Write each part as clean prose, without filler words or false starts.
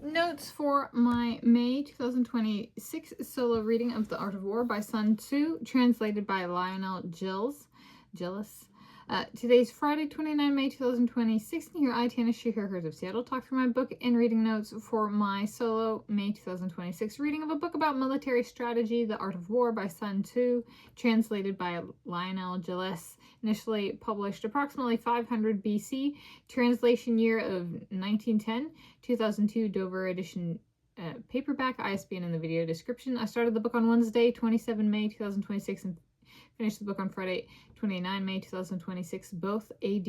Notes for my May 2026 solo reading of The Art of War by Sun Tzu, translated by Lionel Giles. Today's Friday, 29 May 2026, and here I, Tanis, Shoreline of Seattle, talk through my book and reading notes for my solo May 2026 reading of a book about military strategy, The Art of War by Sun Tzu, translated by Lionel Giles, initially published approximately 500 BC, translation year of 1910, 2002 Dover edition paperback, ISBN in the video description. I started the book on Wednesday, 27 May 2026, and finished the book on Friday, 29 May 2026, both AD.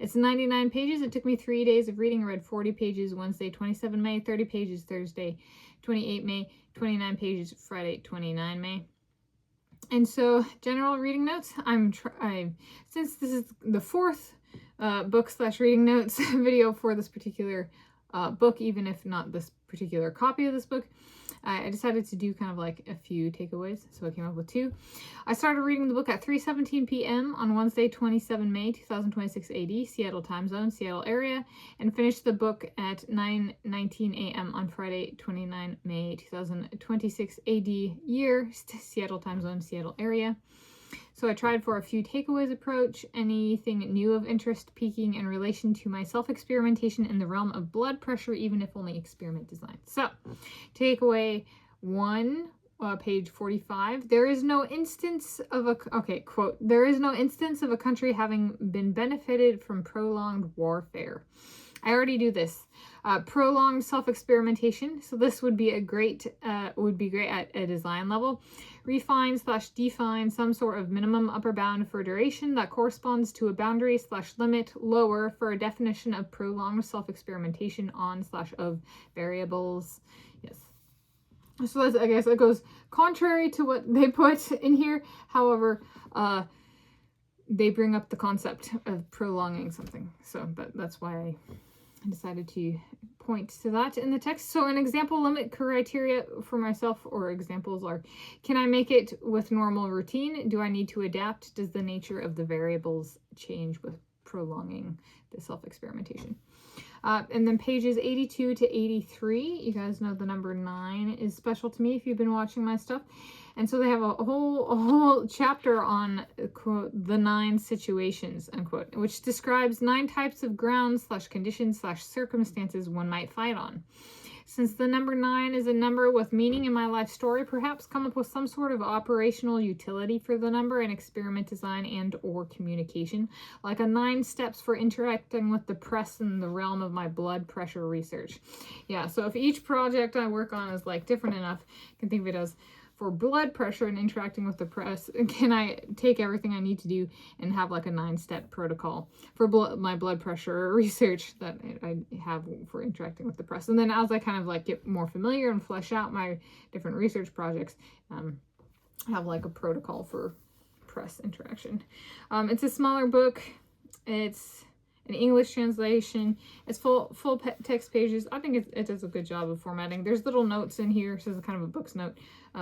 It's 99 pages. It took me 3 days of reading. I read 40 pages Wednesday, 27 May, 30 pages Thursday, 28 May, 29 pages Friday, 29 May. And so, general reading notes. Since this is the fourth book/reading notes video for this particular book, even if not this particular copy of this book, I decided to do kind of like a few takeaways, so I came up with 2. I started reading the book at 3:17 p.m. on Wednesday, 27 May 2026 AD, Seattle time zone, Seattle area, and finished the book at 9:19 a.m. on Friday, 29 May 2026 AD, year, Seattle time zone, Seattle area. So I tried for a few takeaways approach, anything new of interest piquing in relation to my self-experimentation in the realm of blood pressure, even if only experiment design. So, takeaway 1, page 45. There is no instance of a, quote, there is no instance of a country having been benefited from prolonged warfare. I already do this. Prolonged self-experimentation. So this would be great at a design level. Refine/define some sort of minimum upper bound for duration that corresponds to a boundary/limit lower for a definition of prolonged self-experimentation on/of variables. Yes. So that's, I guess it goes contrary to what they put in here. However, they bring up the concept of prolonging something. So, but that's why I decided to point to that in the text. So an example limit criteria for myself, or examples are, can I make it with normal routine? Do I need to adapt? Does the nature of the variables change with prolonging the self-experimentation? And then pages 82 to 83, you guys know the number 9 is special to me if you've been watching my stuff. And so they have a whole chapter on, quote, the 9 situations, unquote, which describes 9 types of grounds/conditions/circumstances one might fight on. Since the number 9 is a number with meaning in my life story, perhaps come up with some sort of operational utility for the number in experiment design and or communication, like a 9 steps for interacting with the press in the realm of my blood pressure research. Yeah, so if each project I work on is like different enough, I can think of it as, for blood pressure and interacting with the press, can I take everything I need to do and have like a 9-step protocol for my blood pressure research that I have for interacting with the press? And then as I kind of like get more familiar and flesh out my different research projects, have like a protocol for press interaction. It's a smaller book. It's an English translation. It's full text pages. I think it does a good job of formatting. There's little notes in here. So it's kind of a book's note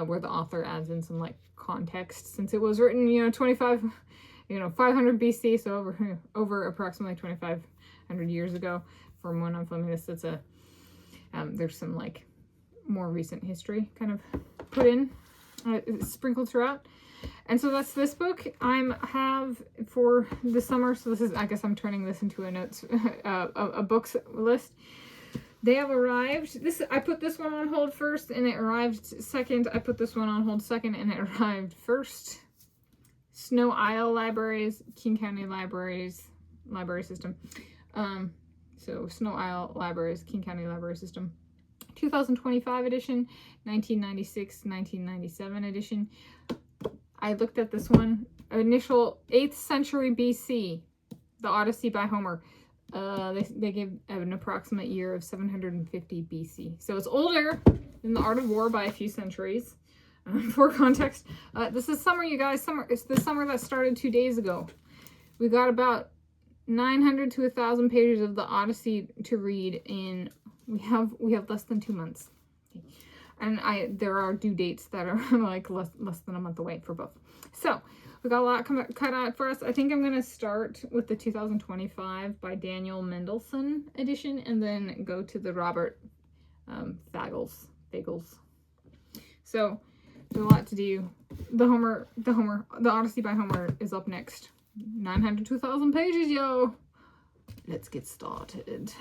where the author adds in some like context, since it was written, 500 BC, so over approximately 2,500 years ago from when I'm filming this. It's there's some like more recent history kind of put in, sprinkled throughout. And so that's this book I have for the summer. So this is, I guess I'm turning this into a notes, a books list. They have arrived. I put this one on hold first and it arrived second. I put this one on hold second and it arrived first. Snow Isle Libraries, King County Libraries, Library System. So Snow Isle Libraries, King County Library System. 2025 edition, 1996, 1997 edition. I looked at this one, initial 8th century BC, the Odyssey by Homer. They gave an approximate year of 750 BC. So it's older than the Art of War by a few centuries. For context, this is summer, you guys. It's the summer that started 2 days ago. We got about 900 to 1,000 pages of the Odyssey to read in. We have less than 2 months. Okay. And there are due dates that are like less than a month away for both. So we got a lot cut out for us. I think I'm going to start with the 2025 by Daniel Mendelsohn edition and then go to the Robert Bagels. So there's a lot to do. The Odyssey by Homer is up next. 902,000 pages, yo. Let's get started.